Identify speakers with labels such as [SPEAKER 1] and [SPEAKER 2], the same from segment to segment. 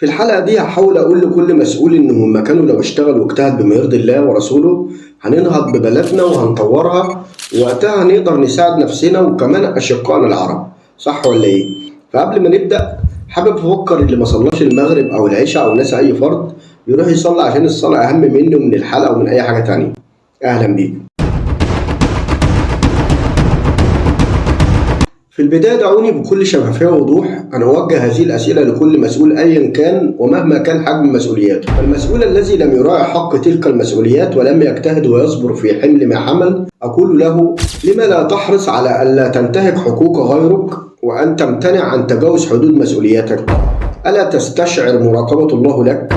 [SPEAKER 1] في الحلقة دي هحاول أقول لكل مسؤول إنه من مكانه لو اشتغل واجتهد بما يرضي الله ورسوله هننهض ببلدنا وهنطورها، ووقتها هنقدر نساعد نفسنا وكمان أشقائنا العرب. صح ولا إيه؟ فقبل ما نبدأ حابب أفكر اللي ما صلاش المغرب أو العشاء أو ناس أي فرض يروح يصلي عشان الصلاة أهم منه من الحلقة ومن أي حاجة تانية. أهلا بيكم. في البداية دعوني بكل شفافية ووضوح أن أوجه هذه الأسئلة لكل مسؤول أيا كان ومهما كان حجم مسؤولياته. المسؤول الذي لم يراعي حق تلك المسؤوليات ولم يجتهد ويصبر في حمل ما حمل أقول له: لما لا تحرص على ألا تنتهك حقوق غيرك وأن تمتنع عن تجاوز حدود مسؤوليتك؟ ألا تستشعر مراقبة الله لك؟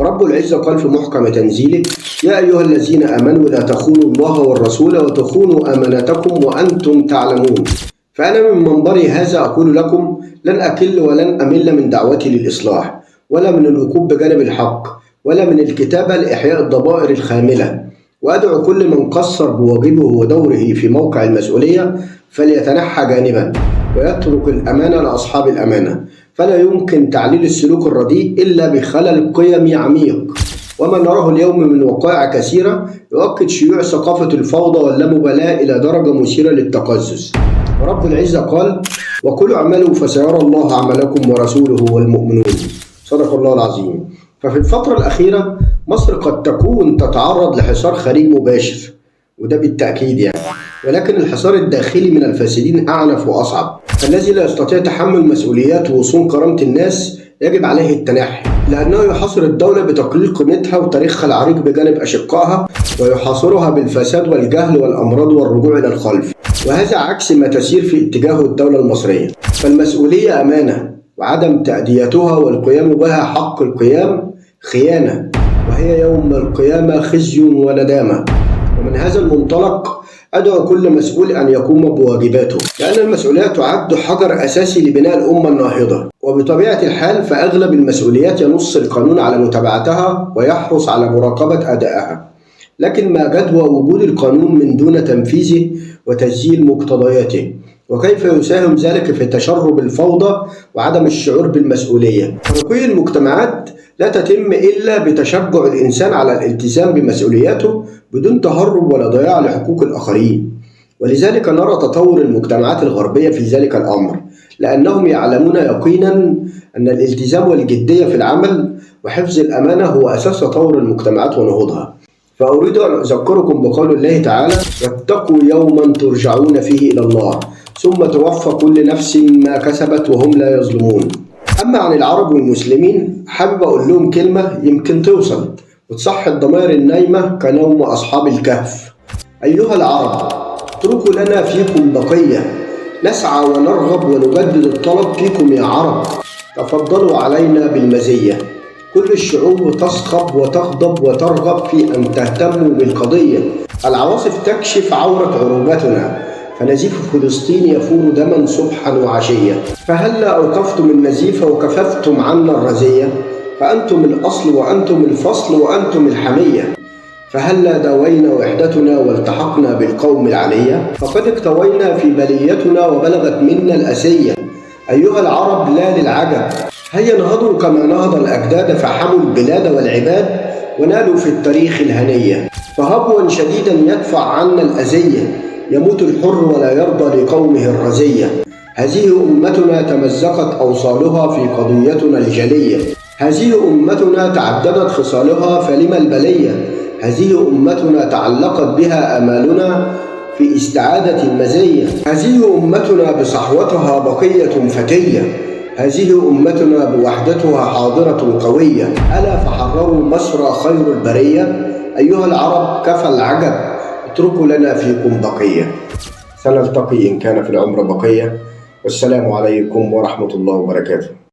[SPEAKER 1] رب العزة قال في محكم تنزيله: يا أيها الذين آمنوا لا تخونوا الله والرسول وتخونوا أمانتكم وأنتم تعلمون. فأنا من منبري هذا أقول لكم: لن أكل ولن أمل من دعوتي للإصلاح، ولا من الوقوف بجانب الحق، ولا من الكتابة لإحياء الضمائر الخاملة. وأدعو كل من قصر بواجبه ودوره في موقع المسؤولية فليتنحى جانبا ويترك الأمانة لأصحاب الأمانة، فلا يمكن تعليل السلوك الرديء إلا بخلل قيمي عميق. وما نراه اليوم من وقائع كثيرة يؤكد شيوع ثقافة الفوضى واللامبالاة إلى درجة مثيرة للتقزز. ورب العزة قال: وكلوا اعملوا فسيرى الله عملكم ورسوله والمؤمنون. صدق الله العظيم. ففي الفترة الأخيرة مصر قد تكون تتعرض لحصار خارجي مباشر، وده بالتأكيد يعني، ولكن الحصار الداخلي من الفاسدين أعنف وأصعب. الذي لا يستطيع تحمل مسؤوليات وصون كرامة الناس يجب عليه التنحي، لأنه يحاصر الدولة بتقليل قيمتها وتاريخها العريق بجانب أشقائها، ويحاصرها بالفساد والجهل والأمراض والرجوع إلى الخلف، وهذا عكس ما تسير في اتجاهه الدولة المصرية. فالمسؤولية أمانة، وعدم تأديتها والقيام بها حق القيام خيانة، وهي يوم القيامة خزي وندامة. ومن هذا المنطلق أدعو كل مسؤول أن يقوم بواجباته، لأن المسؤوليات تعد حجر أساسي لبناء الأمة الناهضة. وبطبيعة الحال فأغلب المسؤوليات ينص القانون على متابعتها ويحرص على مراقبة أدائها، لكن ما جدوى وجود القانون من دون تنفيذه وتسجيل مقتضياته؟ وكيف يساهم ذلك في تشرب الفوضى وعدم الشعور بالمسؤولية؟ رقي المجتمعات لا تتم إلا بتشجع الإنسان على الالتزام بمسؤولياته بدون تهرب ولا ضياع لحقوق الآخرين. ولذلك نرى تطور المجتمعات الغربية في ذلك الأمر، لأنهم يعلمون يقينا أن الالتزام والجدية في العمل وحفظ الأمانة هو أساس تطور المجتمعات ونهوضها. فأريد أن أذكركم بقول الله تعالى: واتقوا يوما ترجعون فيه إلى الله ثم توفى كل نفس ما كسبت وهم لا يظلمون. أما عن العرب والمسلمين حابب أقول لهم كلمة يمكن توصل وتصحي الضمائر النايمة كنوم أصحاب الكهف: أيها العرب، اتركوا لنا فيكم بقية، نسعى ونرغب ونجدد الطلب فيكم يا عرب، تفضلوا علينا بالمزية. كل الشعوب تصخب وتغضب وترغب في أن تهتموا بالقضية. العواصف تكشف عورة عروبتنا، فنزيف فلسطين يفور دما صبحا وعشية. فهلا أوقفتم النزيف وكففتم عنا الرزية؟ فأنتم الأصل وأنتم الفصل وأنتم الحمية. فهلا داوينا وحدتنا والتحقنا بالقوم العلية؟ فقد اكتوينا في بليتنا وبلغت منا الأسية. أيها العرب لا للعجب، هيا نهضوا كما نهض الأجداد فحموا البلاد والعباد ونالوا في التاريخ الهنية. فهبوا شديدا يدفع عنا الأذية، يموت الحر ولا يرضى لقومه الرزية. هذه أمتنا تمزقت أوصالها في قضيتنا الجلية. هذه أمتنا تعددت خصالها فلما البلية. هذه أمتنا تعلقت بها آمالنا في استعادة المزية. هذه أمتنا بصحوتها بقية فتية. هذه أمتنا بوحدتها حاضرة قوية. ألا فحرروا مصر خير البرية؟ أيها العرب كفى العجب، اتركوا لنا فيكم بقية. سنلتقي إن كان في العمر بقية، والسلام عليكم ورحمة الله وبركاته.